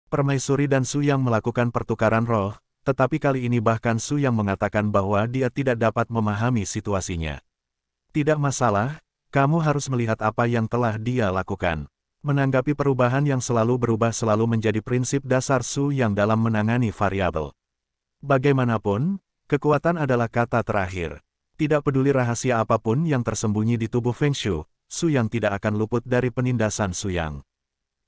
Permaisuri dan Su Yang melakukan pertukaran roh, tetapi kali ini bahkan Su Yang mengatakan bahwa dia tidak dapat memahami situasinya. Tidak masalah, kamu harus melihat apa yang telah dia lakukan. Menanggapi perubahan yang selalu berubah selalu menjadi prinsip dasar Su Yang dalam menangani variabel. Bagaimanapun, kekuatan adalah kata terakhir. Tidak peduli rahasia apapun yang tersembunyi di tubuh Feng Shui, Su Yang tidak akan luput dari penindasan Su Yang.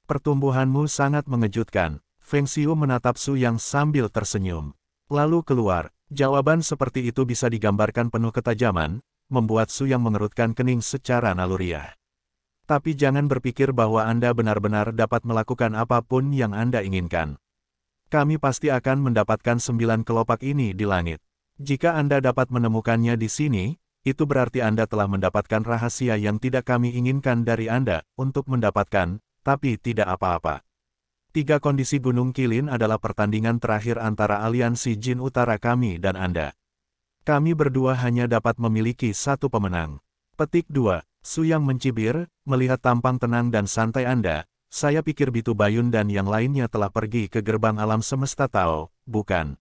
Pertumbuhanmu sangat mengejutkan. Feng Shui menatap Su Yang sambil tersenyum. Lalu keluar, jawaban seperti itu bisa digambarkan penuh ketajaman, membuat Su Yang mengerutkan kening secara naluriah. Tapi jangan berpikir bahwa Anda benar-benar dapat melakukan apapun yang Anda inginkan. Kami pasti akan mendapatkan 9 kelopak ini di langit. Jika Anda dapat menemukannya di sini, itu berarti Anda telah mendapatkan rahasia yang tidak kami inginkan dari Anda untuk mendapatkan, tapi tidak apa-apa. 3 kondisi Gunung Qilin adalah pertandingan terakhir antara aliansi Jin Utara kami dan Anda. Kami berdua hanya dapat memiliki satu pemenang. Petik 2. Su Yang mencibir, melihat tampang tenang dan santai Anda, saya pikir Bitu Bayun dan yang lainnya telah pergi ke gerbang alam semesta Tao, bukan?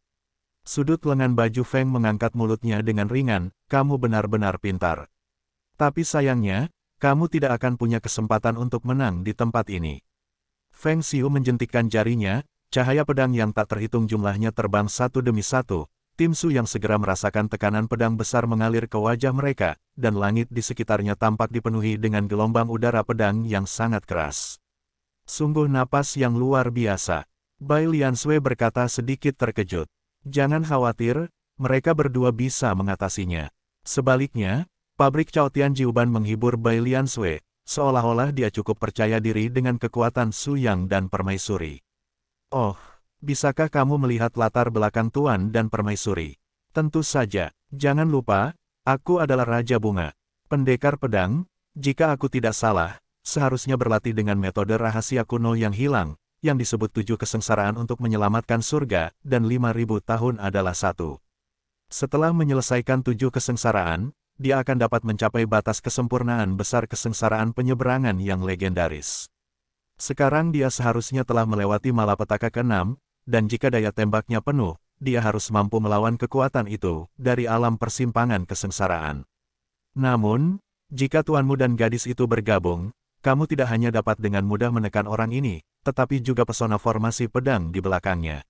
Sudut lengan baju Feng mengangkat mulutnya dengan ringan, kamu benar-benar pintar. Tapi sayangnya, kamu tidak akan punya kesempatan untuk menang di tempat ini. Feng Xiu menjentikkan jarinya, cahaya pedang yang tak terhitung jumlahnya terbang satu demi satu. Tim Su yang segera merasakan tekanan pedang besar mengalir ke wajah mereka, dan langit di sekitarnya tampak dipenuhi dengan gelombang udara pedang yang sangat keras. Sungguh napas yang luar biasa. Bai Liansui berkata sedikit terkejut. Jangan khawatir, mereka berdua bisa mengatasinya. Sebaliknya, pabrik Cao Tian Jiuban menghibur Bai Liansui, seolah-olah dia cukup percaya diri dengan kekuatan Su Yang dan Permaisuri. Oh, bisakah kamu melihat latar belakang Tuan dan Permaisuri? Tentu saja, jangan lupa, aku adalah Raja Bunga. Pendekar pedang, jika aku tidak salah, seharusnya berlatih dengan metode rahasia kuno yang hilang, yang disebut 7 kesengsaraan untuk menyelamatkan surga, dan 5.000 tahun adalah 1. Setelah menyelesaikan 7 kesengsaraan, dia akan dapat mencapai batas kesempurnaan besar kesengsaraan penyeberangan yang legendaris. Sekarang dia seharusnya telah melewati malapetaka ke-6, dan jika daya tembaknya penuh, dia harus mampu melawan kekuatan itu dari alam persimpangan kesengsaraan. Namun, jika tuanmu dan gadis itu bergabung, kamu tidak hanya dapat dengan mudah menekan orang ini, tetapi juga pesona formasi pedang di belakangnya.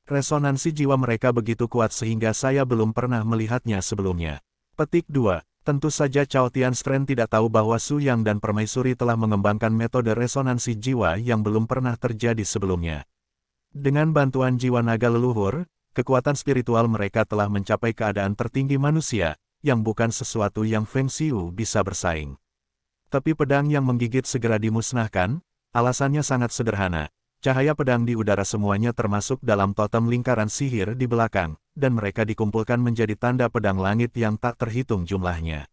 Resonansi jiwa mereka begitu kuat sehingga saya belum pernah melihatnya sebelumnya. Petik 2. Tentu saja Cao Tian Stren tidak tahu bahwa Su Yang dan Permaisuri telah mengembangkan metode resonansi jiwa yang belum pernah terjadi sebelumnya. Dengan bantuan jiwa naga leluhur, kekuatan spiritual mereka telah mencapai keadaan tertinggi manusia, yang bukan sesuatu yang Feng Xiu bisa bersaing. Tapi pedang yang menggigit segera dimusnahkan, alasannya sangat sederhana. Cahaya pedang di udara semuanya termasuk dalam totem lingkaran sihir di belakang, dan mereka dikumpulkan menjadi tanda pedang langit yang tak terhitung jumlahnya.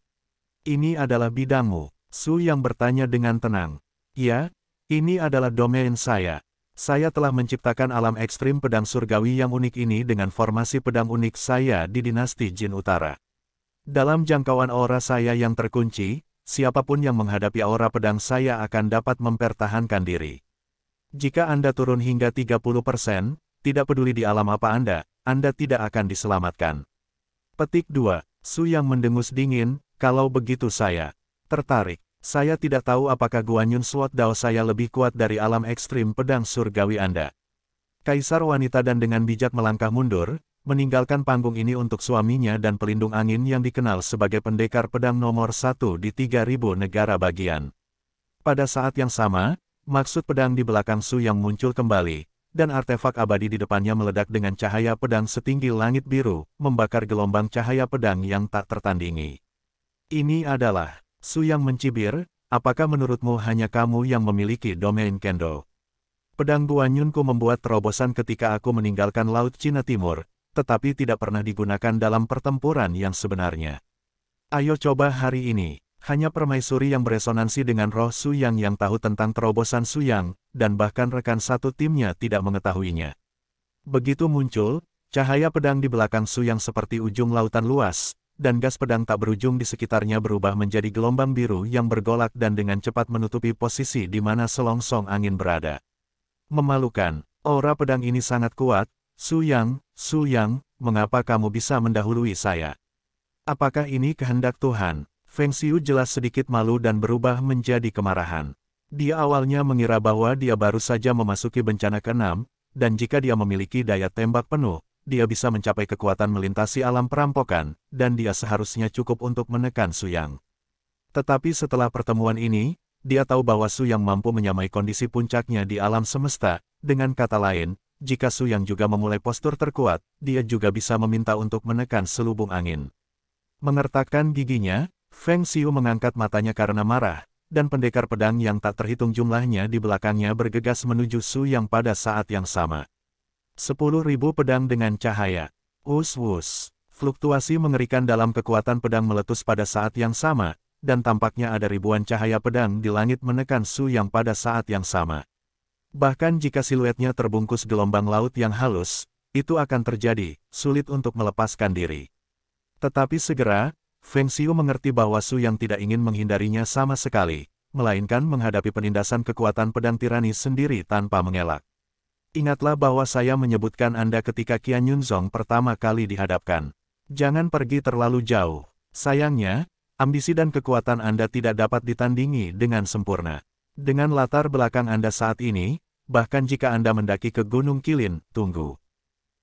Ini adalah bidangmu, Su Yang bertanya dengan tenang. Ya, ini adalah domain saya. Saya telah menciptakan alam ekstrim pedang surgawi yang unik ini dengan formasi pedang unik saya di dinasti Jin Utara. Dalam jangkauan aura saya yang terkunci, siapapun yang menghadapi aura pedang saya akan dapat mempertahankan diri. Jika Anda turun hingga 30%, tidak peduli di alam apa Anda tidak akan diselamatkan. Petik 2. Su Yang mendengus dingin, kalau begitu saya tertarik. Saya tidak tahu apakah Guanyun Sword Dao saya lebih kuat dari alam ekstrim pedang surgawi Anda. Kaisar wanita dan dengan bijak melangkah mundur, meninggalkan panggung ini untuk suaminya dan pelindung angin yang dikenal sebagai pendekar pedang nomor 1 di 3.000 negara bagian. Pada saat yang sama, maksud pedang di belakang Su Yang muncul kembali, dan artefak abadi di depannya meledak dengan cahaya pedang setinggi langit biru, membakar gelombang cahaya pedang yang tak tertandingi. Ini adalah Su Yang mencibir, apakah menurutmu hanya kamu yang memiliki domain Kendo? Pedang Guanyunku membuat terobosan ketika aku meninggalkan Laut Cina Timur, tetapi tidak pernah digunakan dalam pertempuran yang sebenarnya. Ayo coba hari ini. Hanya Permaisuri yang beresonansi dengan roh Su Yang yang tahu tentang terobosan Su Yang, dan bahkan rekan satu timnya tidak mengetahuinya. Begitu muncul, cahaya pedang di belakang Su Yang seperti ujung lautan luas, dan gas pedang tak berujung di sekitarnya berubah menjadi gelombang biru yang bergolak dan dengan cepat menutupi posisi di mana selongsong angin berada. Memalukan, Aura pedang ini sangat kuat. Su Yang, mengapa kamu bisa mendahului saya? Apakah ini kehendak Tuhan? Feng Xiu jelas sedikit malu dan berubah menjadi kemarahan. Dia awalnya mengira bahwa dia baru saja memasuki bencana ke-6, dan jika dia memiliki daya tembak penuh, dia bisa mencapai kekuatan melintasi alam perampokan, dan dia seharusnya cukup untuk menekan Su Yang. Tetapi setelah pertemuan ini, dia tahu bahwa Su Yang mampu menyamai kondisi puncaknya di alam semesta. Dengan kata lain, jika Su Yang juga memulai postur terkuat, dia juga bisa meminta untuk menekan selubung angin. Mengertakkan giginya, Feng Xiu mengangkat matanya karena marah, dan pendekar pedang yang tak terhitung jumlahnya di belakangnya bergegas menuju Su Yang pada saat yang sama. 10.000 pedang dengan cahaya. Wus-wus. Fluktuasi mengerikan dalam kekuatan pedang meletus pada saat yang sama, dan tampaknya ada ribuan cahaya pedang di langit menekan Su Yang pada saat yang sama. Bahkan jika siluetnya terbungkus gelombang laut yang halus, itu akan terjadi, sulit untuk melepaskan diri. Tetapi segera, Feng Xiu mengerti bahwa Su Yang tidak ingin menghindarinya sama sekali, melainkan menghadapi penindasan kekuatan pedang tirani sendiri tanpa mengelak. Ingatlah bahwa saya menyebutkan Anda ketika Qian Yunzong pertama kali dihadapkan. Jangan pergi terlalu jauh. Sayangnya, ambisi dan kekuatan Anda tidak dapat ditandingi dengan sempurna. Dengan latar belakang Anda saat ini, bahkan jika Anda mendaki ke Gunung Qilin, tunggu.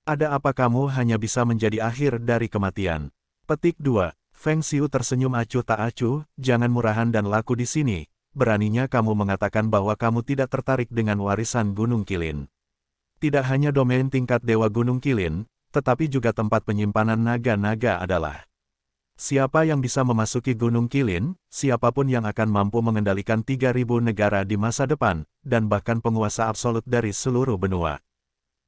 Ada apa kamu hanya bisa menjadi akhir dari kematian? Petik 2. Feng Xiu tersenyum acuh tak acuh, jangan murahan dan laku di sini. Beraninya kamu mengatakan bahwa kamu tidak tertarik dengan warisan Gunung Qilin. Tidak hanya domain tingkat Dewa Gunung Qilin, tetapi juga tempat penyimpanan naga-naga adalah. Siapa yang bisa memasuki Gunung Qilin, siapapun yang akan mampu mengendalikan 3.000 negara di masa depan, dan bahkan penguasa absolut dari seluruh benua.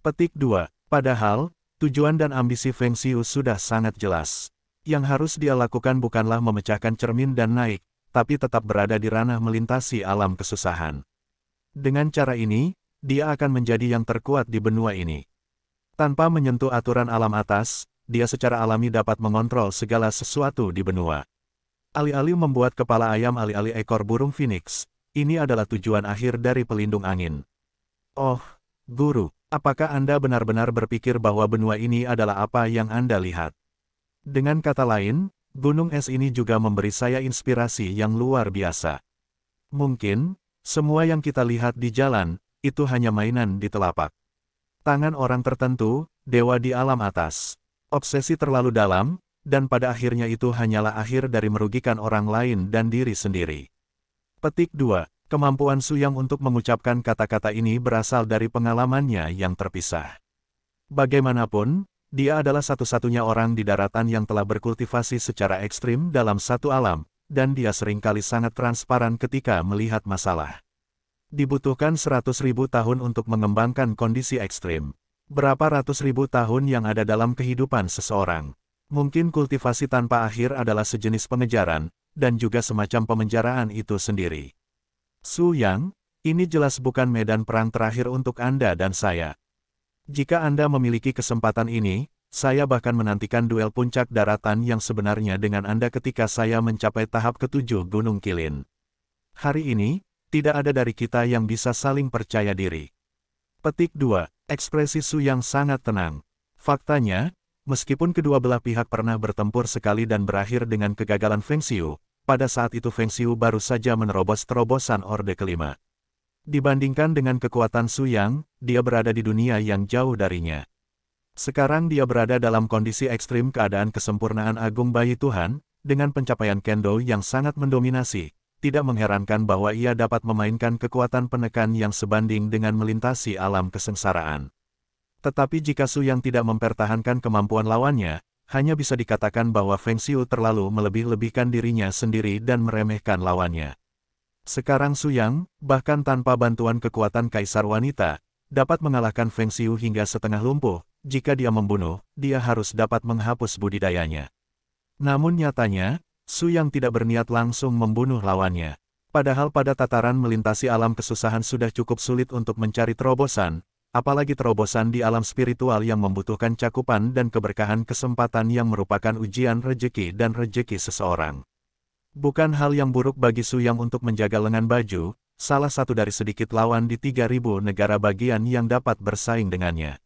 Petik 2. Padahal, tujuan dan ambisi Feng Xiu sudah sangat jelas. Yang harus dia lakukan bukanlah memecahkan cermin dan naik, tapi tetap berada di ranah melintasi alam kesusahan. Dengan cara ini, dia akan menjadi yang terkuat di benua ini. Tanpa menyentuh aturan alam atas, dia secara alami dapat mengontrol segala sesuatu di benua. Alih-alih membuat kepala ayam alih-alih ekor burung phoenix, ini adalah tujuan akhir dari pelindung angin. Oh, Guru, apakah Anda benar-benar berpikir bahwa benua ini adalah apa yang Anda lihat? Dengan kata lain, gunung es ini juga memberi saya inspirasi yang luar biasa. Mungkin, semua yang kita lihat di jalan, itu hanya mainan di telapak tangan orang tertentu, dewa di alam atas. Obsesi terlalu dalam, dan pada akhirnya itu hanyalah akhir dari merugikan orang lain dan diri sendiri. Petik 2. Kemampuan Su Yang untuk mengucapkan kata-kata ini berasal dari pengalamannya yang terpisah. Bagaimanapun, dia adalah satu-satunya orang di daratan yang telah berkultivasi secara ekstrim dalam satu alam, dan dia seringkali sangat transparan ketika melihat masalah. Dibutuhkan 100.000 tahun untuk mengembangkan kondisi ekstrim. Berapa ratus ribu tahun yang ada dalam kehidupan seseorang. Mungkin kultivasi tanpa akhir adalah sejenis pengejaran, dan juga semacam pemenjaraan itu sendiri. Su Yang, ini jelas bukan medan perang terakhir untuk Anda dan saya. Jika Anda memiliki kesempatan ini, saya bahkan menantikan duel puncak daratan yang sebenarnya dengan Anda ketika saya mencapai tahap ke-7 Gunung Qilin. Hari ini, tidak ada dari kita yang bisa saling percaya diri. Petik 2. Ekspresi Su Yang sangat tenang. Faktanya, meskipun kedua belah pihak pernah bertempur sekali dan berakhir dengan kegagalan Feng Xiu, pada saat itu Feng Xiu baru saja menerobos terobosan Orde Kelima. Dibandingkan dengan kekuatan Su Yang, dia berada di dunia yang jauh darinya. Sekarang dia berada dalam kondisi ekstrim keadaan kesempurnaan agung bayi Tuhan, dengan pencapaian Kendo yang sangat mendominasi. Tidak mengherankan bahwa ia dapat memainkan kekuatan penekan yang sebanding dengan melintasi alam kesengsaraan. Tetapi jika Su Yang tidak mempertahankan kemampuan lawannya, hanya bisa dikatakan bahwa Feng Xiu terlalu melebih-lebihkan dirinya sendiri dan meremehkan lawannya. Sekarang Su Yang, bahkan tanpa bantuan kekuatan Kaisar Wanita, dapat mengalahkan Feng Xiu hingga setengah lumpuh. Jika dia membunuh, dia harus dapat menghapus budidayanya. Namun nyatanya, Su Yang tidak berniat langsung membunuh lawannya. Padahal pada tataran melintasi alam kesusahan sudah cukup sulit untuk mencari terobosan, apalagi terobosan di alam spiritual yang membutuhkan cakupan dan keberkahan kesempatan yang merupakan ujian rejeki dan rejeki seseorang. Bukan hal yang buruk bagi Su Yang untuk menjaga lengan baju, salah satu dari sedikit lawan di 3.000 negara bagian yang dapat bersaing dengannya.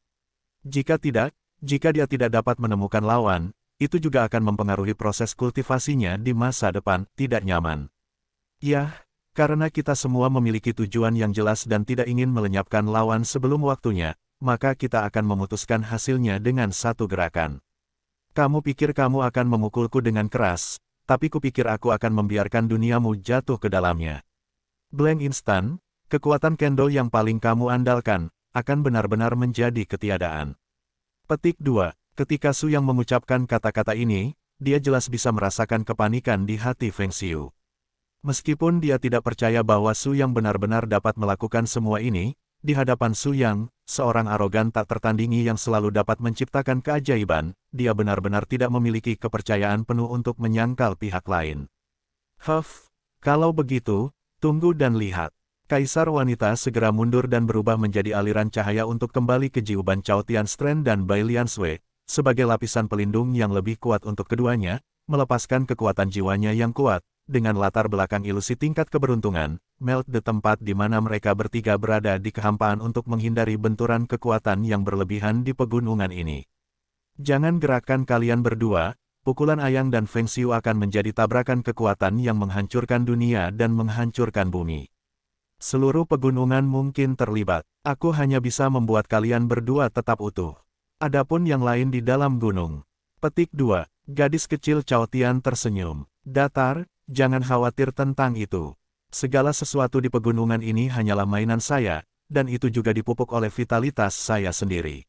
Jika dia tidak dapat menemukan lawan, itu juga akan mempengaruhi proses kultivasinya di masa depan, tidak nyaman. Ya, karena kita semua memiliki tujuan yang jelas dan tidak ingin melenyapkan lawan sebelum waktunya, maka kita akan memutuskan hasilnya dengan satu gerakan. Kamu pikir kamu akan memukulku dengan keras, tapi kupikir aku akan membiarkan duniamu jatuh ke dalamnya. Blank instan, kekuatan Kendo yang paling kamu andalkan, akan benar-benar menjadi ketiadaan. Petik 2. Ketika Su Yang mengucapkan kata-kata ini, dia jelas bisa merasakan kepanikan di hati Feng Xiu. Meskipun dia tidak percaya bahwa Su Yang benar-benar dapat melakukan semua ini, di hadapan Su Yang, seorang arogan tak tertandingi yang selalu dapat menciptakan keajaiban, dia benar-benar tidak memiliki kepercayaan penuh untuk menyangkal pihak lain. Kalau begitu, tunggu dan lihat. Kaisar wanita segera mundur dan berubah menjadi aliran cahaya untuk kembali ke Jiuban Chao Tian Strand dan Bai Lian Sui, sebagai lapisan pelindung yang lebih kuat untuk keduanya, melepaskan kekuatan jiwanya yang kuat, dengan latar belakang ilusi tingkat keberuntungan, melt the tempat di mana mereka bertiga berada di kehampaan untuk menghindari benturan kekuatan yang berlebihan di pegunungan ini. Jangan gerakkan kalian berdua, pukulan Ayang dan Feng Xiu akan menjadi tabrakan kekuatan yang menghancurkan dunia dan menghancurkan bumi. Seluruh pegunungan mungkin terlibat, aku hanya bisa membuat kalian berdua tetap utuh. Adapun yang lain di dalam gunung. Petik 2. Gadis kecil Chao Tian tersenyum. Datar, jangan khawatir tentang itu. Segala sesuatu di pegunungan ini hanyalah mainan saya, dan itu juga dipupuk oleh vitalitas saya sendiri.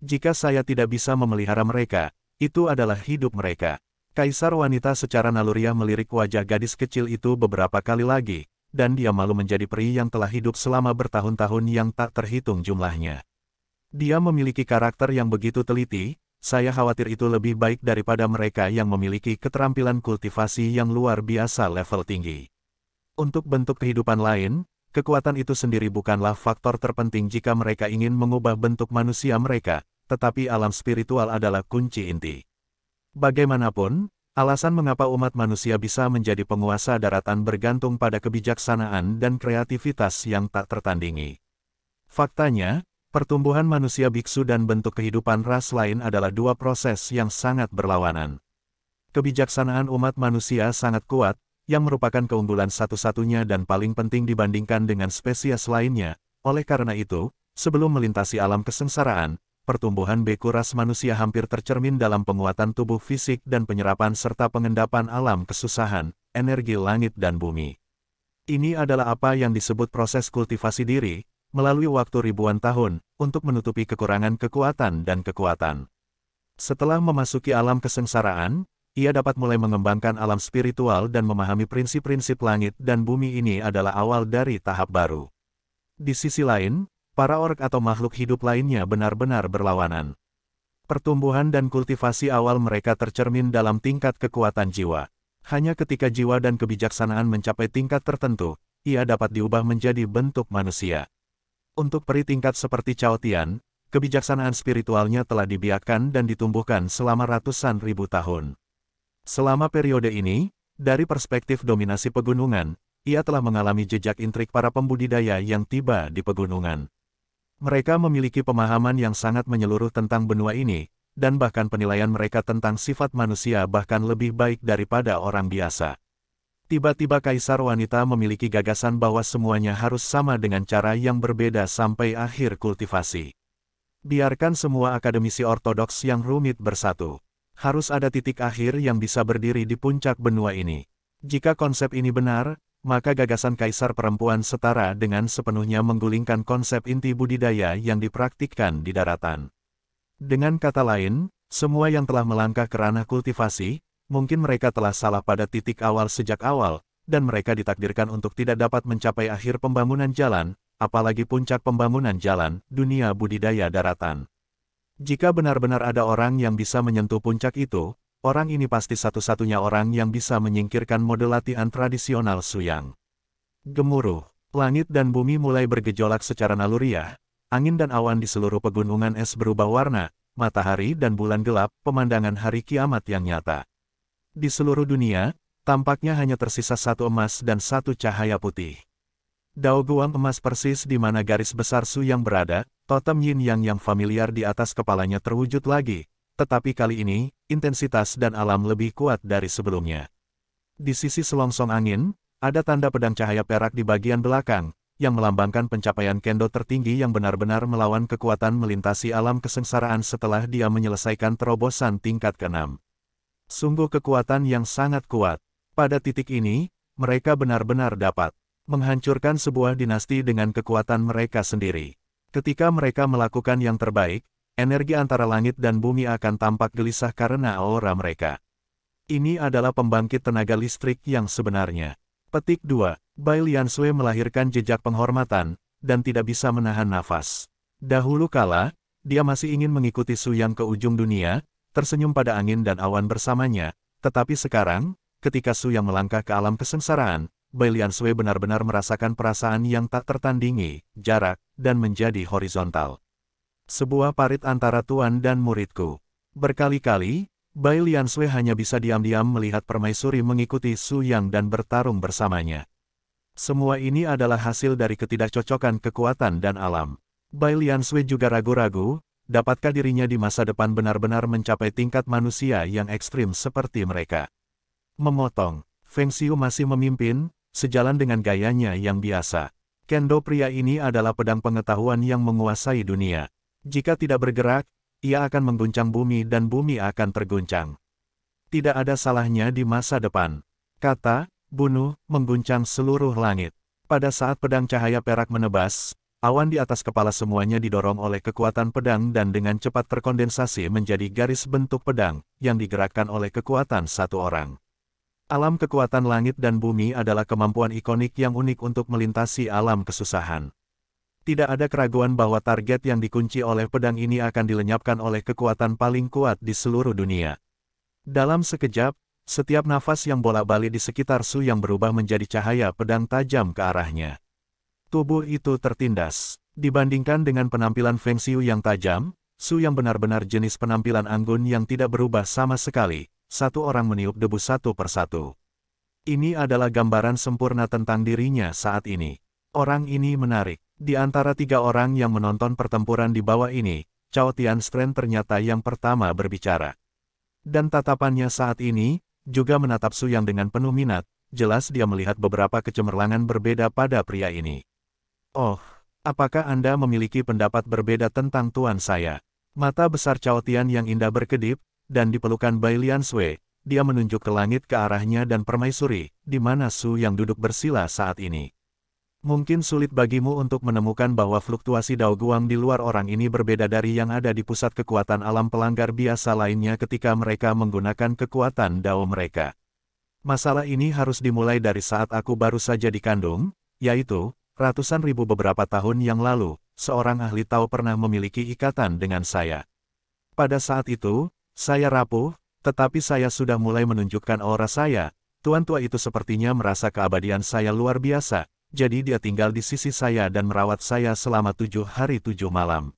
Jika saya tidak bisa memelihara mereka, itu adalah hidup mereka. Kaisar wanita secara naluriah melirik wajah gadis kecil itu beberapa kali lagi, dan dia malu menjadi peri yang telah hidup selama bertahun-tahun yang tak terhitung jumlahnya. Dia memiliki karakter yang begitu teliti, saya khawatir itu lebih baik daripada mereka yang memiliki keterampilan kultivasi yang luar biasa level tinggi. Untuk bentuk kehidupan lain, kekuatan itu sendiri bukanlah faktor terpenting jika mereka ingin mengubah bentuk manusia mereka, tetapi alam spiritual adalah kunci inti. Bagaimanapun, alasan mengapa umat manusia bisa menjadi penguasa daratan bergantung pada kebijaksanaan dan kreativitas yang tak tertandingi. Faktanya, pertumbuhan manusia biksu dan bentuk kehidupan ras lain adalah dua proses yang sangat berlawanan. Kebijaksanaan umat manusia sangat kuat, yang merupakan keunggulan satu-satunya dan paling penting dibandingkan dengan spesies lainnya. Oleh karena itu, sebelum melintasi alam kesengsaraan, pertumbuhan beku ras manusia hampir tercermin dalam penguatan tubuh fisik dan penyerapan serta pengendapan alam kesusahan, energi langit dan bumi. Ini adalah apa yang disebut proses kultivasi diri, melalui waktu ribuan tahun, untuk menutupi kekurangan kekuatan dan kekuatan. Setelah memasuki alam kesengsaraan, ia dapat mulai mengembangkan alam spiritual dan memahami prinsip-prinsip langit dan bumi. Ini adalah awal dari tahap baru. Di sisi lain, para orc atau makhluk hidup lainnya benar-benar berlawanan. Pertumbuhan dan kultivasi awal mereka tercermin dalam tingkat kekuatan jiwa. Hanya ketika jiwa dan kebijaksanaan mencapai tingkat tertentu, ia dapat diubah menjadi bentuk manusia. Untuk peri tingkat seperti Chao Tian, kebijaksanaan spiritualnya telah dibiakkan dan ditumbuhkan selama ratusan ribu tahun. Selama periode ini, dari perspektif dominasi pegunungan, ia telah mengalami jejak intrik para pembudidaya yang tiba di pegunungan. Mereka memiliki pemahaman yang sangat menyeluruh tentang benua ini, dan bahkan penilaian mereka tentang sifat manusia bahkan lebih baik daripada orang biasa. Tiba-tiba kaisar wanita memiliki gagasan bahwa semuanya harus sama dengan cara yang berbeda sampai akhir kultivasi. Biarkan semua akademisi ortodoks yang rumit bersatu. Harus ada titik akhir yang bisa berdiri di puncak benua ini. Jika konsep ini benar, maka gagasan kaisar perempuan setara dengan sepenuhnya menggulingkan konsep inti budidaya yang dipraktikkan di daratan. Dengan kata lain, semua yang telah melangkah ke ranah kultivasi, mungkin mereka telah salah pada titik awal sejak awal, dan mereka ditakdirkan untuk tidak dapat mencapai akhir pembangunan jalan, apalagi puncak pembangunan jalan, dunia budidaya daratan. Jika benar-benar ada orang yang bisa menyentuh puncak itu, orang ini pasti satu-satunya orang yang bisa menyingkirkan mode latihan tradisional Su Yang. Gemuruh, langit dan bumi mulai bergejolak secara naluriah, angin dan awan di seluruh pegunungan es berubah warna, matahari dan bulan gelap, pemandangan hari kiamat yang nyata. Di seluruh dunia, tampaknya hanya tersisa satu emas dan satu cahaya putih. Dao Guang emas persis di mana garis besar Su Yang berada, totem yin yang familiar di atas kepalanya terwujud lagi, tetapi kali ini, intensitas dan alam lebih kuat dari sebelumnya. Di sisi selongsong angin, ada tanda pedang cahaya perak di bagian belakang, yang melambangkan pencapaian kendo tertinggi yang benar-benar melawan kekuatan melintasi alam kesengsaraan setelah dia menyelesaikan terobosan tingkat ke-6. Sungguh kekuatan yang sangat kuat. Pada titik ini, mereka benar-benar dapat menghancurkan sebuah dinasti dengan kekuatan mereka sendiri. Ketika mereka melakukan yang terbaik, energi antara langit dan bumi akan tampak gelisah karena aura mereka. Ini adalah pembangkit tenaga listrik yang sebenarnya. Petik 2. Bai Liansui melahirkan jejak penghormatan, dan tidak bisa menahan nafas. Dahulu kala, dia masih ingin mengikuti Su Yang ke ujung dunia, tersenyum pada angin dan awan bersamanya, tetapi sekarang, ketika Su Yang melangkah ke alam kesengsaraan, Bai Liansui benar-benar merasakan perasaan yang tak tertandingi, jarak, dan menjadi horizontal. Sebuah parit antara tuan dan muridku. Berkali-kali, Bai Liansui hanya bisa diam-diam melihat permaisuri mengikuti Su Yang dan bertarung bersamanya. Semua ini adalah hasil dari ketidakcocokan kekuatan dan alam. Bai Liansui juga ragu-ragu, dapatkah dirinya di masa depan benar-benar mencapai tingkat manusia yang ekstrim seperti mereka. Memotong, Feng Xiu masih memimpin, sejalan dengan gayanya yang biasa. Kendo pria ini adalah pedang pengetahuan yang menguasai dunia. Jika tidak bergerak, ia akan mengguncang bumi dan bumi akan terguncang. Tidak ada salahnya di masa depan. Kata, bunuh, mengguncang seluruh langit. Pada saat pedang cahaya perak menebas, awan di atas kepala semuanya didorong oleh kekuatan pedang dan dengan cepat terkondensasi menjadi garis bentuk pedang, yang digerakkan oleh kekuatan satu orang. Alam kekuatan langit dan bumi adalah kemampuan ikonik yang unik untuk melintasi alam kesusahan. Tidak ada keraguan bahwa target yang dikunci oleh pedang ini akan dilenyapkan oleh kekuatan paling kuat di seluruh dunia. Dalam sekejap, setiap nafas yang bolak-balik di sekitar Su Yang berubah menjadi cahaya pedang tajam ke arahnya. Tubuh itu tertindas. Dibandingkan dengan penampilan Feng Xiu yang tajam, Su Yang benar-benar jenis penampilan anggun yang tidak berubah sama sekali. Satu orang meniup debu satu persatu. Ini adalah gambaran sempurna tentang dirinya saat ini. Orang ini menarik. Di antara tiga orang yang menonton pertempuran di bawah ini, Cao Tianstren ternyata yang pertama berbicara. Dan tatapannya saat ini, juga menatap Su Yang dengan penuh minat, jelas dia melihat beberapa kecemerlangan berbeda pada pria ini. Oh, apakah Anda memiliki pendapat berbeda tentang tuan saya? Mata besar Cao Tian yang indah berkedip, dan di pelukan Bai Liansui, dia menunjuk ke langit ke arahnya dan permaisuri, di mana Su Yang duduk bersila saat ini. Mungkin sulit bagimu untuk menemukan bahwa fluktuasi Dao Guang di luar orang ini berbeda dari yang ada di pusat kekuatan alam pelanggar biasa lainnya ketika mereka menggunakan kekuatan Dao mereka. Masalah ini harus dimulai dari saat aku baru saja dikandung, yaitu, ratusan ribu beberapa tahun yang lalu, seorang ahli Tao pernah memiliki ikatan dengan saya. Pada saat itu, saya rapuh, tetapi saya sudah mulai menunjukkan aura saya. Tuan tua itu sepertinya merasa keabadian saya luar biasa, jadi dia tinggal di sisi saya dan merawat saya selama 7 hari 7 malam.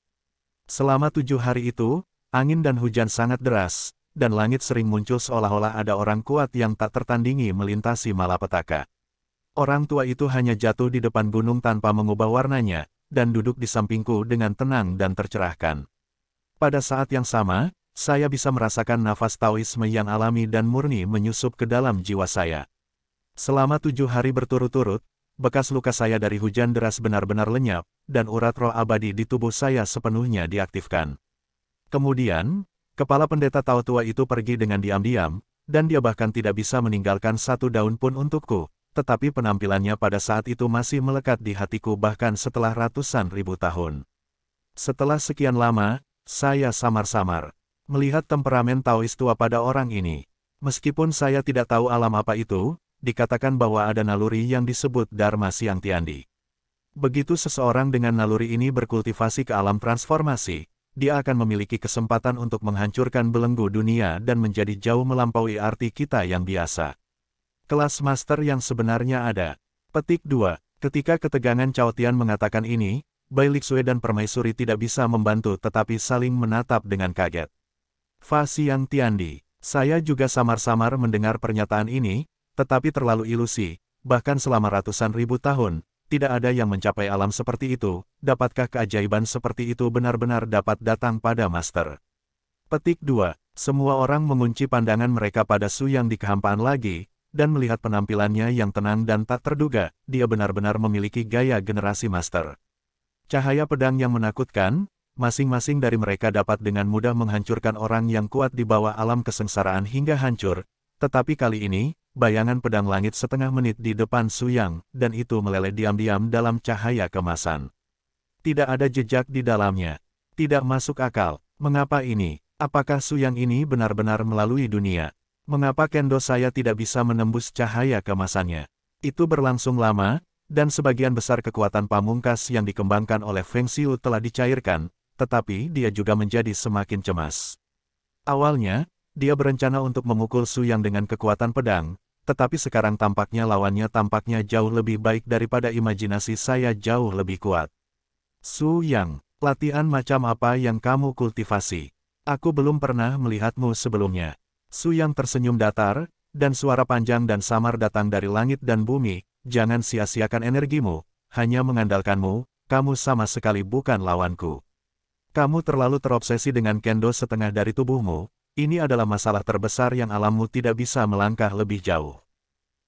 Selama 7 hari itu, angin dan hujan sangat deras, dan langit sering muncul seolah-olah ada orang kuat yang tak tertandingi melintasi malapetaka. Orang tua itu hanya jatuh di depan gunung tanpa mengubah warnanya, dan duduk di sampingku dengan tenang dan tercerahkan. Pada saat yang sama, saya bisa merasakan nafas Taoisme yang alami dan murni menyusup ke dalam jiwa saya. Selama 7 hari berturut-turut, bekas luka saya dari hujan deras benar-benar lenyap, dan urat roh abadi di tubuh saya sepenuhnya diaktifkan. Kemudian, kepala pendeta Tao tua itu pergi dengan diam-diam, dan dia bahkan tidak bisa meninggalkan satu daun pun untukku, tetapi penampilannya pada saat itu masih melekat di hatiku bahkan setelah ratusan ribu tahun. Setelah sekian lama, saya samar-samar melihat temperamen Taois tua pada orang ini. Meskipun saya tidak tahu alam apa itu, dikatakan bahwa ada naluri yang disebut Dharma Siang Tiandi. Begitu seseorang dengan naluri ini berkultivasi ke alam transformasi, dia akan memiliki kesempatan untuk menghancurkan belenggu dunia dan menjadi jauh melampaui arti kita yang biasa. Kelas master yang sebenarnya ada. Petik 2. Ketika ketegangan Cao Tian mengatakan ini, Bai Lixue dan Permaisuri tidak bisa membantu tetapi saling menatap dengan kaget. Fa Siang Tiandi. Saya juga samar-samar mendengar pernyataan ini, tetapi terlalu ilusi, bahkan selama ratusan ribu tahun, tidak ada yang mencapai alam seperti itu. Dapatkah keajaiban seperti itu benar-benar dapat datang pada Master? Petik 2. Semua orang mengunci pandangan mereka pada Su Yang di kehampaan lagi, dan melihat penampilannya yang tenang dan tak terduga, dia benar-benar memiliki gaya generasi Master. Cahaya pedang yang menakutkan, masing-masing dari mereka dapat dengan mudah menghancurkan orang yang kuat di bawah alam kesengsaraan hingga hancur, tetapi kali ini, bayangan pedang langit setengah menit di depan Su Yang, dan itu meleleh diam-diam dalam cahaya kemasan. Tidak ada jejak di dalamnya. Tidak masuk akal. Mengapa ini? Apakah Su Yang ini benar-benar melalui dunia? Mengapa kendo saya tidak bisa menembus cahaya kemasannya? Itu berlangsung lama, dan sebagian besar kekuatan pamungkas yang dikembangkan oleh Feng Xiu telah dicairkan, tetapi dia juga menjadi semakin cemas. Awalnya, dia berencana untuk memukul Su Yang dengan kekuatan pedang, tetapi sekarang tampaknya lawannya tampaknya jauh lebih baik daripada imajinasi saya jauh lebih kuat. Su Yang, latihan macam apa yang kamu kultivasi? Aku belum pernah melihatmu sebelumnya. Su Yang tersenyum datar, dan suara panjang dan samar datang dari langit dan bumi. Jangan sia-siakan energimu, hanya mengandalkanmu, kamu sama sekali bukan lawanku. Kamu terlalu terobsesi dengan kendo setengah dari tubuhmu, ini adalah masalah terbesar yang alammu tidak bisa melangkah lebih jauh.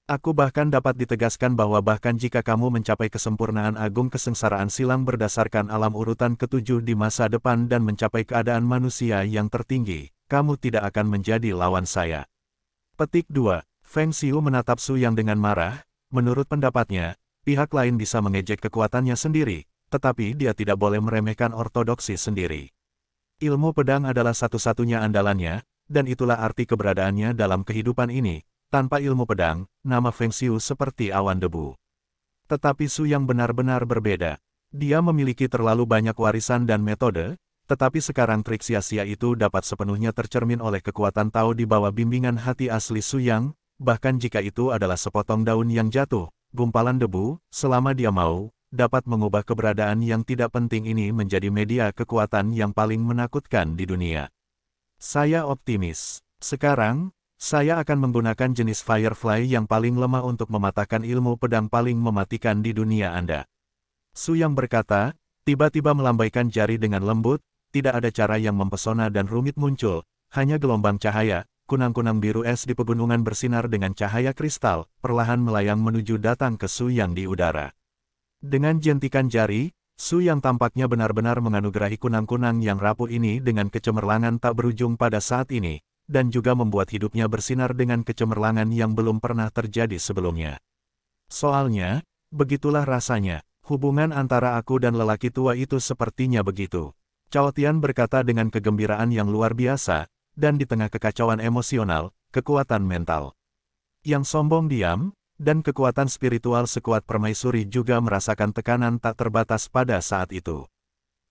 Aku bahkan dapat ditegaskan bahwa bahkan jika kamu mencapai kesempurnaan agung kesengsaraan silang berdasarkan alam urutan ketujuh di masa depan dan mencapai keadaan manusia yang tertinggi, kamu tidak akan menjadi lawan saya. Petik 2. Feng Xiu menatap Su Yang dengan marah. Menurut pendapatnya, pihak lain bisa mengejek kekuatannya sendiri, tetapi dia tidak boleh meremehkan ortodoksi sendiri. Ilmu pedang adalah satu-satunya andalannya, dan itulah arti keberadaannya dalam kehidupan ini. Tanpa ilmu pedang, nama Feng Xiu seperti awan debu. Tetapi Su Yang benar-benar berbeda. Dia memiliki terlalu banyak warisan dan metode, tetapi sekarang trik sia-sia itu dapat sepenuhnya tercermin oleh kekuatan Tao di bawah bimbingan hati asli Su Yang, bahkan jika itu adalah sepotong daun yang jatuh, gumpalan debu, selama dia mau, dapat mengubah keberadaan yang tidak penting ini menjadi media kekuatan yang paling menakutkan di dunia. Saya optimis. Sekarang, saya akan menggunakan jenis Firefly yang paling lemah untuk mematahkan ilmu pedang paling mematikan di dunia Anda. Su Yang berkata, tiba-tiba melambaikan jari dengan lembut, tidak ada cara yang mempesona dan rumit muncul, hanya gelombang cahaya, kunang-kunang biru es di pegunungan bersinar dengan cahaya kristal, perlahan melayang menuju datang ke Su Yang di udara. Dengan jentikan jari, Su Yang tampaknya benar-benar menganugerahi kunang-kunang yang rapuh ini dengan kecemerlangan tak berujung pada saat ini, dan juga membuat hidupnya bersinar dengan kecemerlangan yang belum pernah terjadi sebelumnya. Soalnya, begitulah rasanya, hubungan antara aku dan lelaki tua itu sepertinya begitu. Cao Tian berkata dengan kegembiraan yang luar biasa, dan di tengah kekacauan emosional, kekuatan mental yang sombong diam, dan kekuatan spiritual sekuat permaisuri juga merasakan tekanan tak terbatas pada saat itu.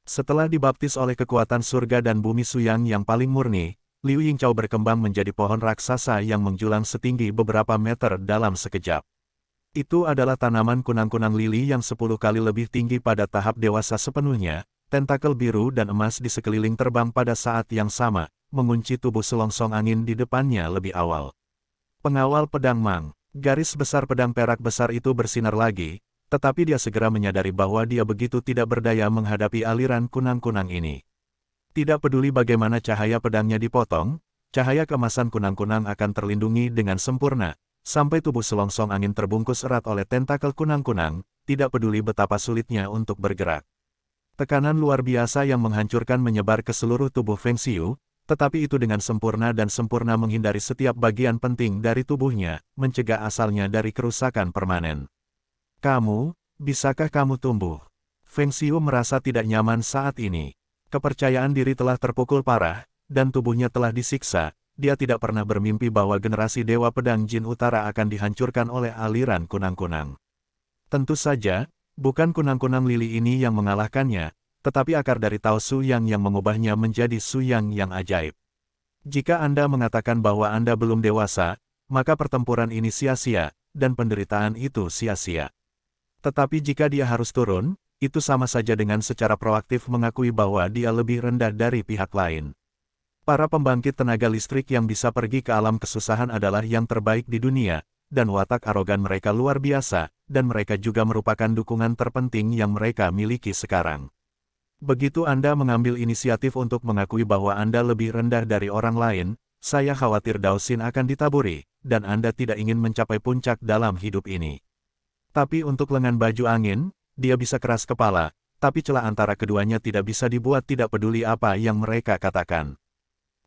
Setelah dibaptis oleh kekuatan surga dan bumi Su Yang yang paling murni, Liu Yingchao berkembang menjadi pohon raksasa yang menjulang setinggi beberapa meter dalam sekejap. Itu adalah tanaman kunang-kunang lili yang 10 kali lebih tinggi pada tahap dewasa sepenuhnya, tentakel biru dan emas di sekeliling terbang pada saat yang sama, mengunci tubuh selongsong angin di depannya lebih awal. Pengawal pedang Mang, garis besar pedang perak besar itu bersinar lagi, tetapi dia segera menyadari bahwa dia begitu tidak berdaya menghadapi aliran kunang-kunang ini. Tidak peduli bagaimana cahaya pedangnya dipotong, cahaya kemasan kunang-kunang akan terlindungi dengan sempurna, sampai tubuh selongsong angin terbungkus erat oleh tentakel kunang-kunang, tidak peduli betapa sulitnya untuk bergerak. Tekanan luar biasa yang menghancurkan menyebar ke seluruh tubuh Feng Xiu, tetapi itu dengan sempurna dan sempurna menghindari setiap bagian penting dari tubuhnya, mencegah asalnya dari kerusakan permanen. Kamu, bisakah kamu tumbuh? Feng Xiu merasa tidak nyaman saat ini. Kepercayaan diri telah terpukul parah, dan tubuhnya telah disiksa. Dia tidak pernah bermimpi bahwa generasi Dewa Pedang Jin Utara akan dihancurkan oleh aliran kunang-kunang. Tentu saja, bukan kunang-kunang lili ini yang mengalahkannya, tetapi akar dari Tao Su Yang yang mengubahnya menjadi Su Yang yang ajaib. Jika Anda mengatakan bahwa Anda belum dewasa, maka pertempuran ini sia-sia, dan penderitaan itu sia-sia. Tetapi jika dia harus turun, itu sama saja dengan secara proaktif mengakui bahwa dia lebih rendah dari pihak lain. Para pembangkit tenaga listrik yang bisa pergi ke alam kesusahan adalah yang terbaik di dunia, dan watak arogan mereka luar biasa, dan mereka juga merupakan dukungan terpenting yang mereka miliki sekarang. Begitu Anda mengambil inisiatif untuk mengakui bahwa Anda lebih rendah dari orang lain, saya khawatir Daosin akan ditaburi, dan Anda tidak ingin mencapai puncak dalam hidup ini. Tapi untuk lengan baju angin, dia bisa keras kepala, tapi celah antara keduanya tidak bisa dibuat tidak peduli apa yang mereka katakan.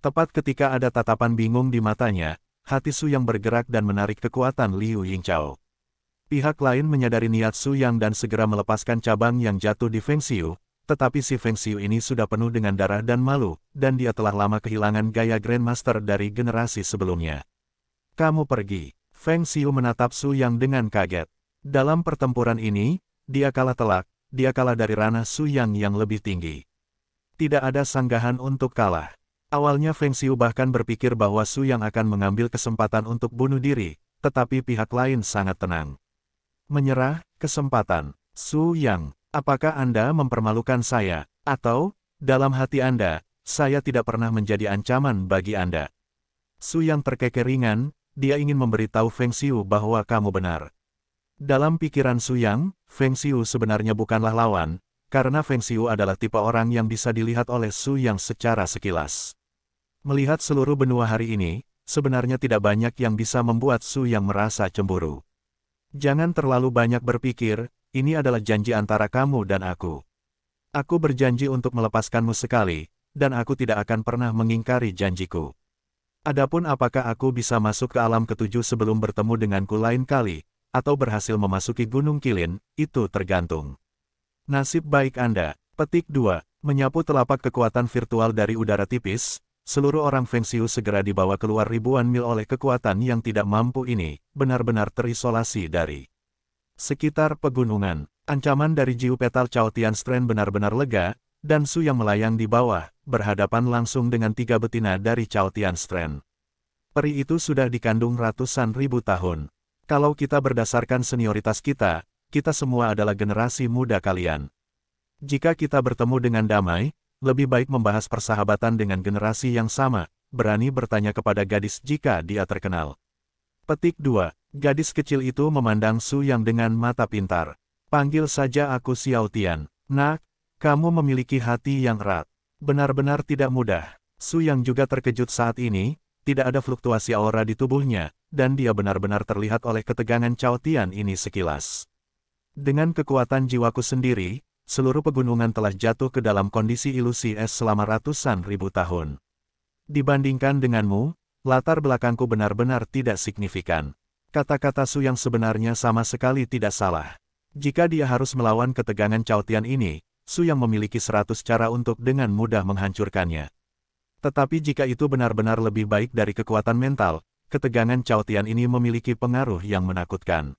Tepat ketika ada tatapan bingung di matanya, hati Su Yang bergerak dan menarik kekuatan Liu Yingchao. Pihak lain menyadari niat Su Yang dan segera melepaskan cabang yang jatuh di Feng Xiu, tetapi si Feng Xiu ini sudah penuh dengan darah dan malu, dan dia telah lama kehilangan gaya Grandmaster dari generasi sebelumnya. Kamu pergi. Feng Xiu menatap Su Yang dengan kaget. Dalam pertempuran ini, dia kalah telak. Dia kalah dari ranah Su Yang yang lebih tinggi. Tidak ada sanggahan untuk kalah. Awalnya Feng Xiu bahkan berpikir bahwa Su Yang akan mengambil kesempatan untuk bunuh diri, tetapi pihak lain sangat tenang. Menyerah, kesempatan. Su Yang, apakah Anda mempermalukan saya? Atau, dalam hati Anda, saya tidak pernah menjadi ancaman bagi Anda? Su Yang terkekeh ringan, dia ingin memberitahu Feng Xiu bahwa kamu benar. Dalam pikiran Su Yang, Feng Xiu sebenarnya bukanlah lawan, karena Feng Xiu adalah tipe orang yang bisa dilihat oleh Su Yang secara sekilas. Melihat seluruh benua hari ini, sebenarnya tidak banyak yang bisa membuat Su Yang merasa cemburu. Jangan terlalu banyak berpikir, ini adalah janji antara kamu dan aku. Aku berjanji untuk melepaskanmu sekali, dan aku tidak akan pernah mengingkari janjiku. Adapun apakah aku bisa masuk ke alam ketujuh sebelum bertemu denganku lain kali, atau berhasil memasuki Gunung Qilin, itu tergantung. Nasib baik Anda. Petik 2. Menyapu telapak kekuatan virtual dari udara tipis, seluruh orang Feng Xiu segera dibawa keluar ribuan mil oleh kekuatan yang tidak mampu ini, benar-benar terisolasi dari sekitar pegunungan. Ancaman dari Jiu Petal Chao Tian Strand benar-benar lega, dan Su Yang melayang di bawah, berhadapan langsung dengan 3 betina dari Chao Tian Strand. Peri itu sudah dikandung ratusan ribu tahun. Kalau kita berdasarkan senioritas kita, kita semua adalah generasi muda kalian. Jika kita bertemu dengan damai, lebih baik membahas persahabatan dengan generasi yang sama, berani bertanya kepada gadis jika dia terkenal. Petik 2. Gadis kecil itu memandang Su Yang dengan mata pintar. Panggil saja aku Xiao Tian. Nak, kamu memiliki hati yang erat. Benar-benar tidak mudah. Su Yang juga terkejut saat ini, tidak ada fluktuasi aura di tubuhnya, dan dia benar-benar terlihat oleh ketegangan Chao Tian ini sekilas. Dengan kekuatan jiwaku sendiri, seluruh pegunungan telah jatuh ke dalam kondisi ilusi es selama ratusan ribu tahun. Dibandingkan denganmu, latar belakangku benar-benar tidak signifikan. Kata-kata Su Yang sebenarnya sama sekali tidak salah. Jika dia harus melawan ketegangan Chao Tian ini, Su Yang memiliki 100 cara untuk dengan mudah menghancurkannya. Tetapi jika itu benar-benar lebih baik dari kekuatan mental, ketegangan Chao Tian ini memiliki pengaruh yang menakutkan.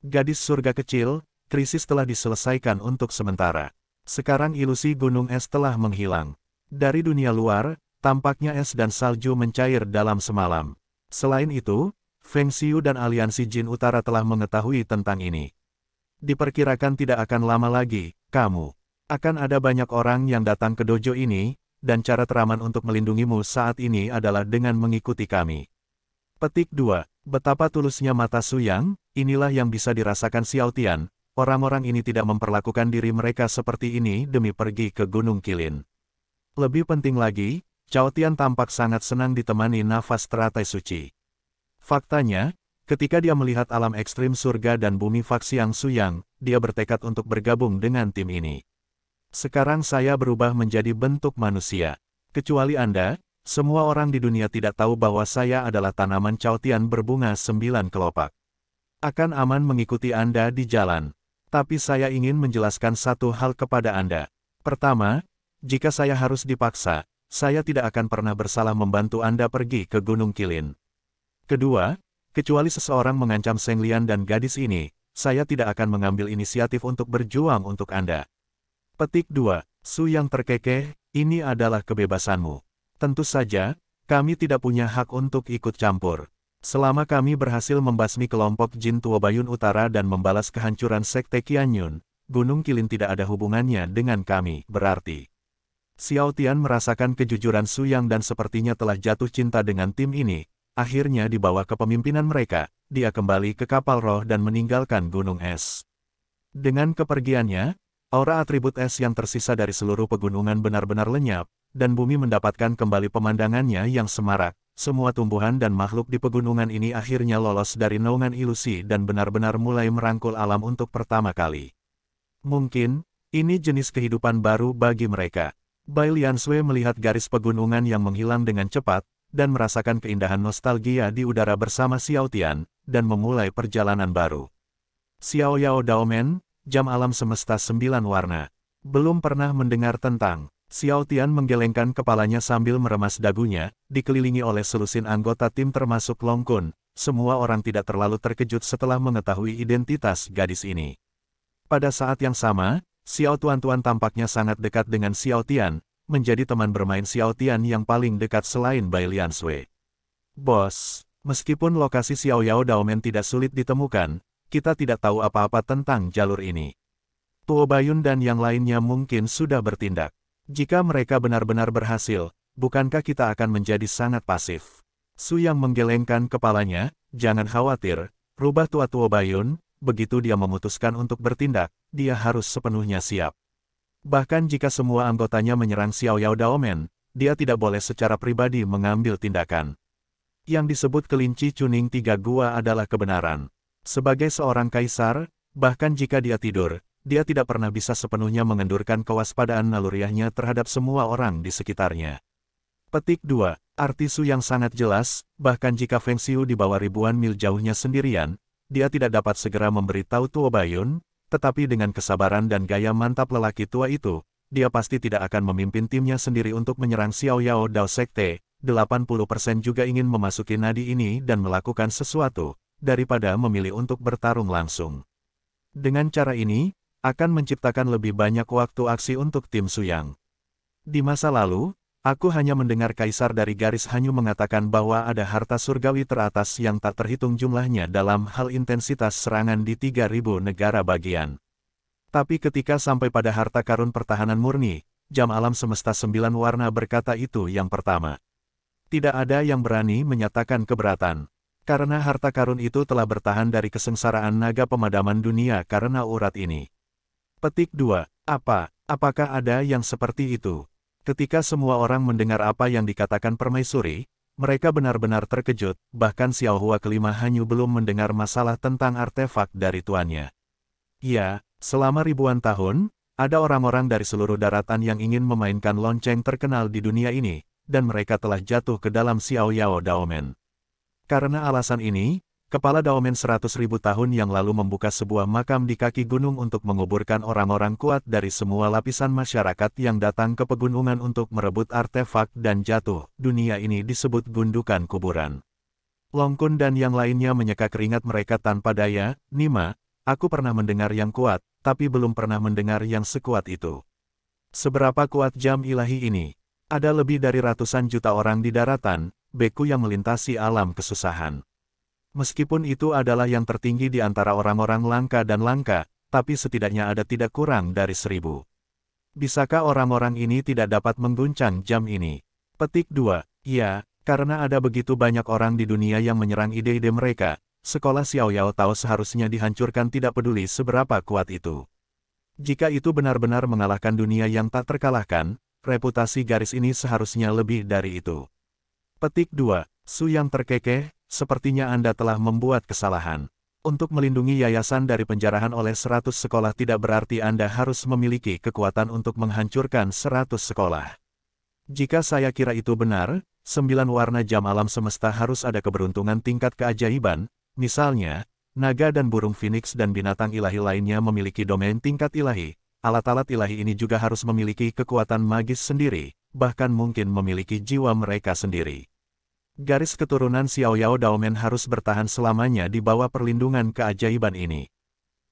Gadis surga kecil, krisis telah diselesaikan untuk sementara. Sekarang ilusi gunung es telah menghilang. Dari dunia luar, tampaknya es dan salju mencair dalam semalam. Selain itu, Feng Xiu dan aliansi Jin Utara telah mengetahui tentang ini. Diperkirakan tidak akan lama lagi, kamu akan ada banyak orang yang datang ke dojo ini, dan cara teraman untuk melindungimu saat ini adalah dengan mengikuti kami. Petik 2. Betapa tulusnya mata Su Yang, inilah yang bisa dirasakan Xiao Tian, orang-orang ini tidak memperlakukan diri mereka seperti ini demi pergi ke Gunung Qilin. Lebih penting lagi, Chao Tian tampak sangat senang ditemani nafas teratai suci. Faktanya, ketika dia melihat alam ekstrim surga dan bumi Faxiang Su Yang, dia bertekad untuk bergabung dengan tim ini. Sekarang saya berubah menjadi bentuk manusia. Kecuali Anda, semua orang di dunia tidak tahu bahwa saya adalah tanaman Chao Tian berbunga 9 kelopak. Akan aman mengikuti Anda di jalan. Tapi saya ingin menjelaskan satu hal kepada Anda. Pertama, jika saya harus dipaksa, saya tidak akan pernah bersalah membantu Anda pergi ke Gunung Qilin. Kedua, kecuali seseorang mengancam Seng Lian dan gadis ini, saya tidak akan mengambil inisiatif untuk berjuang untuk Anda. Petik 2. Su Yang terkekeh, ini adalah kebebasanmu. Tentu saja, kami tidak punya hak untuk ikut campur. Selama kami berhasil membasmi kelompok Jin Tua Bayun Utara dan membalas kehancuran Sekte Qianyun, Gunung Qilin tidak ada hubungannya dengan kami, berarti. Xiao Tian merasakan kejujuran Su Yang dan sepertinya telah jatuh cinta dengan tim ini. akhirnya di bawah kepemimpinan mereka, dia kembali ke kapal roh dan meninggalkan gunung es. Dengan kepergiannya, aura atribut es yang tersisa dari seluruh pegunungan benar-benar lenyap, dan bumi mendapatkan kembali pemandangannya yang semarak. Semua tumbuhan dan makhluk di pegunungan ini akhirnya lolos dari naungan ilusi dan benar-benar mulai merangkul alam untuk pertama kali. Mungkin, ini jenis kehidupan baru bagi mereka. Bai Liansui melihat garis pegunungan yang menghilang dengan cepat, dan merasakan keindahan nostalgia di udara bersama Xiao Tian, dan memulai perjalanan baru. Xiao Yao Daomen, Jam Alam Semesta 9 Warna. Belum pernah mendengar tentang. Xiao Tian menggelengkan kepalanya sambil meremas dagunya, dikelilingi oleh selusin anggota tim termasuk Long Kun. Semua orang tidak terlalu terkejut setelah mengetahui identitas gadis ini. Pada saat yang sama, Xiao Tuan-Tuan tampaknya sangat dekat dengan Xiao Tian, menjadi teman bermain Xiao Tian yang paling dekat selain Bai Liansui. Bos, meskipun lokasi Xiao Yao Daomen tidak sulit ditemukan, kita tidak tahu apa-apa tentang jalur ini. Tuo Bayun dan yang lainnya mungkin sudah bertindak. Jika mereka benar-benar berhasil, bukankah kita akan menjadi sangat pasif? Su yang menggelengkan kepalanya, jangan khawatir, rubah tua Tuo Bayun, begitu dia memutuskan untuk bertindak, dia harus sepenuhnya siap. Bahkan jika semua anggotanya menyerang Xiao Yao Daomen, dia tidak boleh secara pribadi mengambil tindakan. Yang disebut kelinci kuning 3 gua adalah kebenaran. Sebagai seorang kaisar, bahkan jika dia tidur, dia tidak pernah bisa sepenuhnya mengendurkan kewaspadaan naluriahnya terhadap semua orang di sekitarnya. Petik 2. Arti Su yang sangat jelas, bahkan jika Feng Xiu di bawah ribuan mil jauhnya sendirian, dia tidak dapat segera memberitahu Tuo Bayun, tetapi dengan kesabaran dan gaya mantap lelaki tua itu, dia pasti tidak akan memimpin timnya sendiri untuk menyerang Xiao Yao Dao Sekte. 80% juga ingin memasuki nadi ini dan melakukan sesuatu, daripada memilih untuk bertarung langsung. Dengan cara ini, akan menciptakan lebih banyak waktu aksi untuk tim Suyang. Di masa lalu, aku hanya mendengar kaisar dari garis Hanyu mengatakan bahwa ada harta surgawi teratas yang tak terhitung jumlahnya dalam hal intensitas serangan di 3000 negara bagian. Tapi ketika sampai pada harta karun pertahanan murni, Jam Alam Semesta 9 Warna berkata itu yang pertama. Tidak ada yang berani menyatakan keberatan. Karena harta karun itu telah bertahan dari kesengsaraan naga pemadaman dunia karena urat ini. Petik 2. Apakah ada yang seperti itu? Ketika semua orang mendengar apa yang dikatakan permaisuri, mereka benar-benar terkejut, bahkan Xiao Hua kelima Hanyu belum mendengar masalah tentang artefak dari tuannya. Ya, selama ribuan tahun, ada orang-orang dari seluruh daratan yang ingin memainkan lonceng terkenal di dunia ini, dan mereka telah jatuh ke dalam Xiao Yao Daomen. Karena alasan ini, Kepala Daomen 100.000 tahun yang lalu membuka sebuah makam di kaki gunung untuk menguburkan orang-orang kuat dari semua lapisan masyarakat yang datang ke pegunungan untuk merebut artefak dan jatuh. Dunia ini disebut gundukan kuburan. Long Kun dan yang lainnya menyeka keringat mereka tanpa daya. Nima, aku pernah mendengar yang kuat, tapi belum pernah mendengar yang sekuat itu. Seberapa kuat jam ilahi ini? Ada lebih dari ratusan juta orang di daratan, beku yang melintasi alam kesusahan. Meskipun itu adalah yang tertinggi di antara orang-orang langka dan langka, tapi setidaknya ada tidak kurang dari 1000. Bisakah orang-orang ini tidak dapat mengguncang jam ini? Petik 2. Ya, karena ada begitu banyak orang di dunia yang menyerang ide-ide mereka, sekolah Xiao Yao Tao seharusnya dihancurkan tidak peduli seberapa kuat itu. Jika itu benar-benar mengalahkan dunia yang tak terkalahkan, reputasi garis ini seharusnya lebih dari itu. Petik 2. Su yang terkekeh, sepertinya Anda telah membuat kesalahan. Untuk melindungi yayasan dari penjarahan oleh 100 sekolah tidak berarti Anda harus memiliki kekuatan untuk menghancurkan 100 sekolah. Jika saya kira itu benar, 9 warna jam alam semesta harus ada keberuntungan tingkat keajaiban, misalnya, naga dan burung phoenix dan binatang ilahi lainnya memiliki domain tingkat ilahi. Alat-alat ilahi ini juga harus memiliki kekuatan magis sendiri, bahkan mungkin memiliki jiwa mereka sendiri. Garis keturunan Xiao Yao Daomen harus bertahan selamanya di bawah perlindungan keajaiban ini.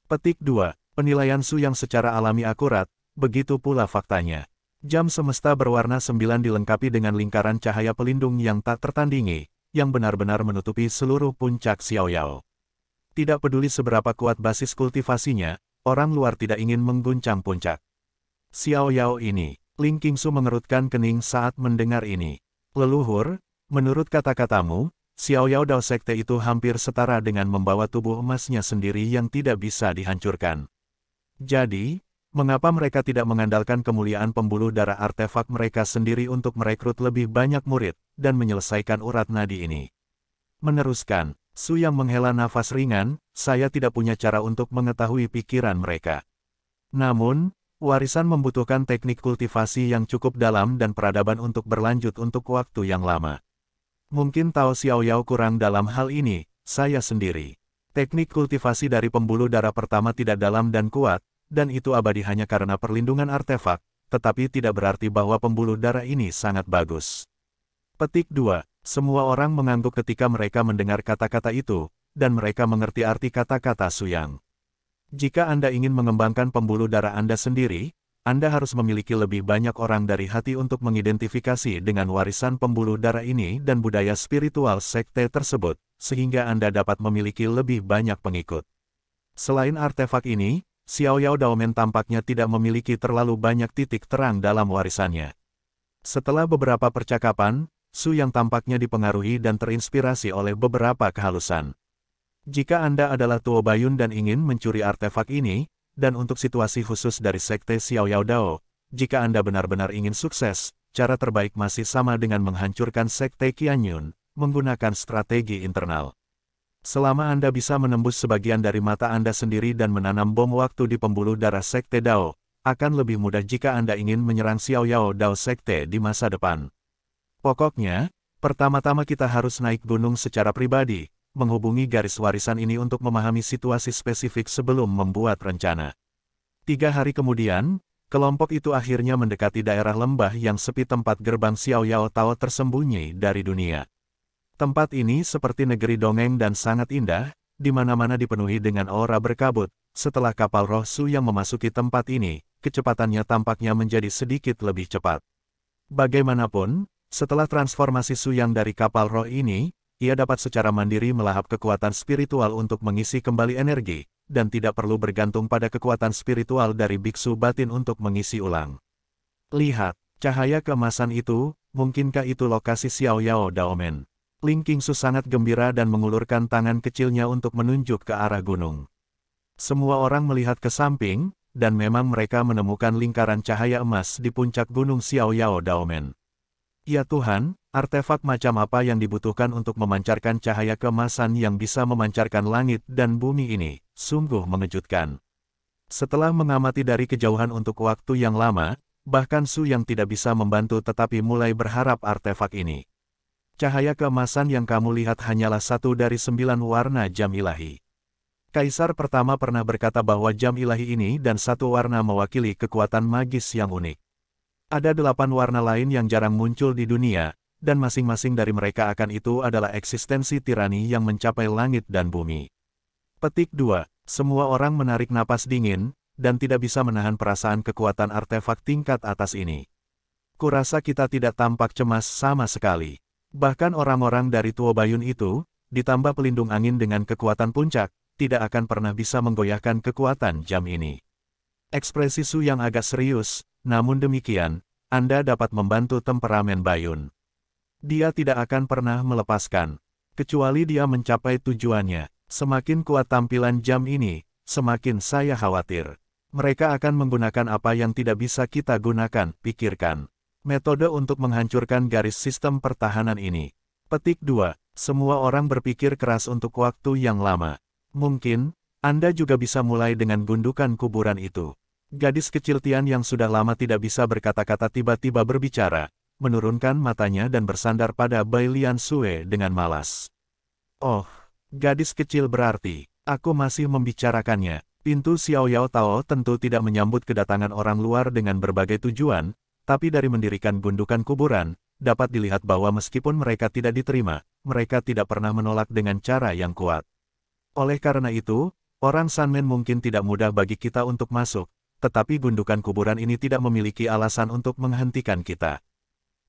Petik 2. Penilaian Su yang secara alami akurat, begitu pula faktanya. Jam semesta berwarna 9 dilengkapi dengan lingkaran cahaya pelindung yang tak tertandingi, yang benar-benar menutupi seluruh puncak Xiao Yao. Tidak peduli seberapa kuat basis kultivasinya, orang luar tidak ingin mengguncang puncak Xiao Yao ini. Ling Qingsu mengerutkan kening saat mendengar ini. Leluhur, menurut kata-katamu, Xiao Yao Dao Sekte itu hampir setara dengan membawa tubuh emasnya sendiri yang tidak bisa dihancurkan. Jadi, mengapa mereka tidak mengandalkan kemuliaan pembuluh darah artefak mereka sendiri untuk merekrut lebih banyak murid, dan menyelesaikan urat nadi ini? Meneruskan, Su yang menghela nafas ringan, saya tidak punya cara untuk mengetahui pikiran mereka. Namun, warisan membutuhkan teknik kultivasi yang cukup dalam dan peradaban untuk berlanjut untuk waktu yang lama. Mungkin Tao Xiao Yao kurang dalam hal ini, saya sendiri. Teknik kultivasi dari pembuluh darah pertama tidak dalam dan kuat, dan itu abadi hanya karena perlindungan artefak, tetapi tidak berarti bahwa pembuluh darah ini sangat bagus. Petik 2. Semua orang mengangguk ketika mereka mendengar kata-kata itu, dan mereka mengerti arti kata-kata Su Yang. Jika Anda ingin mengembangkan pembuluh darah Anda sendiri, Anda harus memiliki lebih banyak orang dari hati untuk mengidentifikasi dengan warisan pembuluh darah ini dan budaya spiritual sekte tersebut, sehingga Anda dapat memiliki lebih banyak pengikut. Selain artefak ini, Xiao Yao Daomen tampaknya tidak memiliki terlalu banyak titik terang dalam warisannya. Setelah beberapa percakapan, Su yang tampaknya dipengaruhi dan terinspirasi oleh beberapa kehalusan. Jika Anda adalah Tuo Bayun dan ingin mencuri artefak ini, dan untuk situasi khusus dari Sekte Xiao Yao Dao, jika Anda benar-benar ingin sukses, cara terbaik masih sama dengan menghancurkan Sekte Qianyun, menggunakan strategi internal. Selama Anda bisa menembus sebagian dari mata Anda sendiri dan menanam bom waktu di pembuluh darah Sekte Dao, akan lebih mudah jika Anda ingin menyerang Xiao Yao Dao Sekte di masa depan. Pokoknya, pertama-tama kita harus naik gunung secara pribadi, menghubungi garis warisan ini untuk memahami situasi spesifik sebelum membuat rencana. 3 hari kemudian, kelompok itu akhirnya mendekati daerah lembah yang sepi tempat gerbang Xiao Yao Tao tersembunyi dari dunia. Tempat ini seperti negeri dongeng dan sangat indah, di mana-mana dipenuhi dengan aura berkabut. Setelah kapal roh Su yang memasuki tempat ini, kecepatannya tampaknya menjadi sedikit lebih cepat. Bagaimanapun, setelah transformasi Su yang dari kapal roh ini, ia dapat secara mandiri melahap kekuatan spiritual untuk mengisi kembali energi, dan tidak perlu bergantung pada kekuatan spiritual dari biksu batin untuk mengisi ulang. Lihat, cahaya keemasan itu, mungkinkah itu lokasi Xiao Yao Daomen? Ling Qingsu sangat gembira dan mengulurkan tangan kecilnya untuk menunjuk ke arah gunung. Semua orang melihat ke samping, dan memang mereka menemukan lingkaran cahaya emas di puncak gunung Xiao Yao Daomen. Ya Tuhan, artefak macam apa yang dibutuhkan untuk memancarkan cahaya keemasan yang bisa memancarkan langit dan bumi ini, sungguh mengejutkan. Setelah mengamati dari kejauhan untuk waktu yang lama, bahkan Su yang tidak bisa membantu tetapi mulai berharap artefak ini. Cahaya keemasan yang kamu lihat hanyalah satu dari 9 warna jam ilahi. Kaisar pertama pernah berkata bahwa jam ilahi ini dan satu warna mewakili kekuatan magis yang unik. Ada 8 warna lain yang jarang muncul di dunia, dan masing-masing dari mereka akan itu adalah eksistensi tirani yang mencapai langit dan bumi. Petik 2. Semua orang menarik napas dingin, dan tidak bisa menahan perasaan kekuatan artefak tingkat atas ini. Kurasa kita tidak tampak cemas sama sekali. Bahkan orang-orang dari Tuo Bayun itu, ditambah pelindung angin dengan kekuatan puncak, tidak akan pernah bisa menggoyahkan kekuatan jam ini. Ekspresi Su yang agak serius, namun demikian, Anda dapat membantu temperamen Bayun. Dia tidak akan pernah melepaskan, kecuali dia mencapai tujuannya. Semakin kuat tampilan jam ini, semakin saya khawatir. Mereka akan menggunakan apa yang tidak bisa kita gunakan, pikirkan. Metode untuk menghancurkan garis sistem pertahanan ini. Petik 2. Semua orang berpikir keras untuk waktu yang lama. Mungkin, Anda juga bisa mulai dengan gundukan kuburan itu. Gadis kecil Tian yang sudah lama tidak bisa berkata-kata tiba-tiba berbicara, menurunkan matanya dan bersandar pada Bai Lian Sue dengan malas. Oh, gadis kecil berarti, aku masih membicarakannya. Pintu Xiao Yao Tao tentu tidak menyambut kedatangan orang luar dengan berbagai tujuan, tapi dari mendirikan gundukan kuburan, dapat dilihat bahwa meskipun mereka tidak diterima, mereka tidak pernah menolak dengan cara yang kuat. Oleh karena itu, orang Sanmen mungkin tidak mudah bagi kita untuk masuk, tetapi gundukan kuburan ini tidak memiliki alasan untuk menghentikan kita.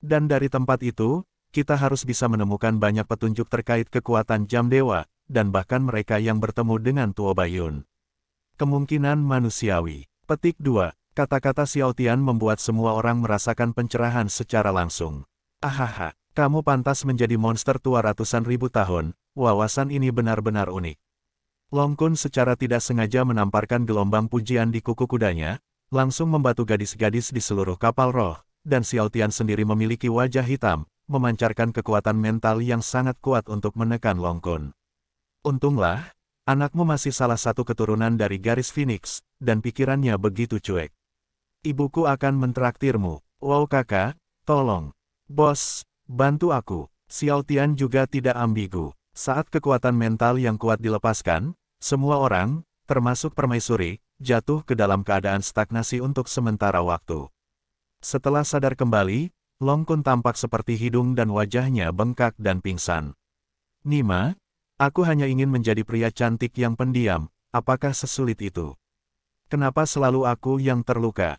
Dan dari tempat itu, kita harus bisa menemukan banyak petunjuk terkait kekuatan jam dewa, dan bahkan mereka yang bertemu dengan Tuo Bayun. Kemungkinan manusiawi. Petik 2. Kata-kata Xiao Tian membuat semua orang merasakan pencerahan secara langsung. Ahaha, Kamu pantas menjadi monster tua ratusan ribu tahun, wawasan ini benar-benar unik. Long Kun secara tidak sengaja menamparkan gelombang pujian di kuku kudanya, langsung membatu gadis-gadis di seluruh kapal roh, dan Xiao Tian sendiri memiliki wajah hitam, memancarkan kekuatan mental yang sangat kuat untuk menekan Long Kun. Untunglah, anakmu masih salah satu keturunan dari garis Phoenix, dan pikirannya begitu cuek. Ibuku akan mentraktirmu. Wow kakak, tolong. Bos, bantu aku. Xiao Tian juga tidak ambigu. Saat kekuatan mental yang kuat dilepaskan, semua orang, termasuk permaisuri, jatuh ke dalam keadaan stagnasi untuk sementara waktu. Setelah sadar kembali, Long Kun tampak seperti hidung dan wajahnya bengkak dan pingsan. Nima, aku hanya ingin menjadi pria cantik yang pendiam, apakah sesulit itu? Kenapa selalu aku yang terluka?